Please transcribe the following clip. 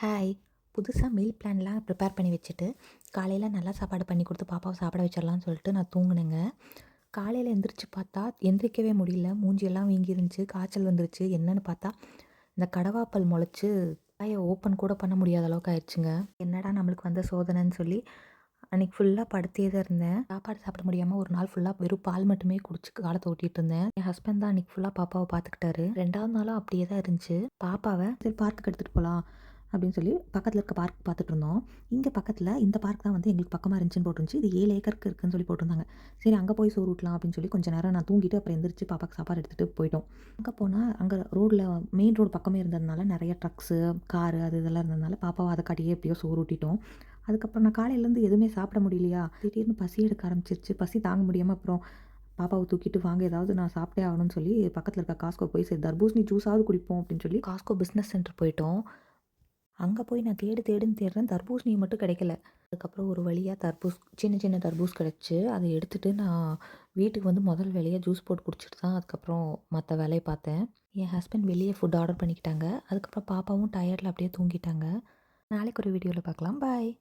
Hi. புதுசா meal பிளான்லாம் prepare பண்ணி வச்சுட்டு, காலையில நல்லா சாப்பாடு பண்ணி குடுத்து பாப்பாவ சாப்பிட வச்சிடலான்னு சொல்லிட்டு நான் தூங்குனேங்க. காலையில எந்திரிச்சு பார்த்தா, எந்திரிக்கவே முடியல. மூஞ்சியெல்லாம் வீங்கிருந்துச்சு, காய்ச்சல் வந்துருச்சு. என்னன்னு பார்த்தா, இந்த கடவாப்பல் மொளச்சு வாய ஓப்பன் கூட பண்ண முடியாத அளவுக்கு ஆயிடுச்சுங்க. என்னடா நம்மளுக்கு வந்த சோதனைன்னு சொல்லி, அன்னைக்கு ஃபுல்லா படுத்தே தான் இருந்தேன். சாப்பாடு சாப்பிட முடியாம ஒரு நாள் ஃபுல்லா வெறும் பால் மட்டுமே குடிச்சு காலத்த ஓட்டிட்டு இருந்தேன். என் ஹஸ்பண்ட் தான் அன்னைக்கு ஃபுல்லா பாப்பாவ பார்த்துக்கிட்டாரு. 2வது நாளும் அப்படியே தான் இருந்துச்சு. பாப்பாவ சரி பார்க்குக்கு எடுத்துட்டு போலாம் அப்படின்னு சொல்லி பக்கத்துல இருக்க பார்க் பார்த்துட்டு இருந்தோம். இங்க பக்கத்துல இந்த பார்க் தான் வந்து எங்களுக்கு பக்கமா இருந்துச்சுன்னு போட்டிருந்துச்சு. இது 7 ஏக்கருக்கு இருக்குன்னு சொல்லி போட்டிருந்தாங்க. சரி அங்க போய் சோறு ஊட்டலாம் அப்படின்னு சொல்லி கொஞ்ச நேரம் நான் தூங்கிட்டு அப்புறம் எந்திரிச்சு பாப்பாக்கு சாப்பாடு எடுத்துட்டு போயிட்டோம். அங்க போனா அங்க ரோட்ல மெயின் ரோடு பக்கமே இருந்ததுனால நெறைய ட்ரக்ஸு, காரு அது இதெல்லாம் இருந்ததுனால பாப்பாவ அத காட்டியே எப்படியோ சோறு ஊட்டிட்டோம். அதுக்கப்புறம் நான் காலையிலேருந்து எதுவுமே சாப்பிட முடியலையா, திடீர்னு பசி எடுக்க ஆரம்பிச்சிருச்சு. பசி தாங்க முடியாம அப்புறம் பாப்பாவ தூக்கிட்டு வாங்க ஏதாவது நான் சாப்பிட்டே ஆகணும்னு சொல்லி பக்கத்துல இருக்க காஸ்கோ போய் சரி தர்பூசணி ஜூஸாவது குடிப்போம் அப்படின்னு சொல்லி காஸ்கோ பிசினஸ் சென்டர் போயிட்டோம். அங்க போய் நான் தேடுன்னு தேடுறேன். தர்பூசணி மட்டும் கிடைக்கல. அதுக்கப்புறம் ஒரு வழியா சின்ன சின்ன தர்பூஸ் கிடைச்சு. அத எடுத்துட்டு நான் வீட்டுக்கு வந்து முதல் வேலையா ஜூஸ் போட்டு குடிச்சிட்டு தான் அதுக்கப்புறம் மத்த வேலைய பார்த்தேன். என் ஹஸ்பண்ட் வெளிய ஃபுட் ஆர்டர் பண்ணிக்கிட்டாங்க. அதுக்கப்புறம் பாப்பாவும் டயர்ட்ல அப்படியே தூங்கிட்டாங்க. நாளைக்கு ஒரு வீடியோல பார்க்கலாம். பாய்.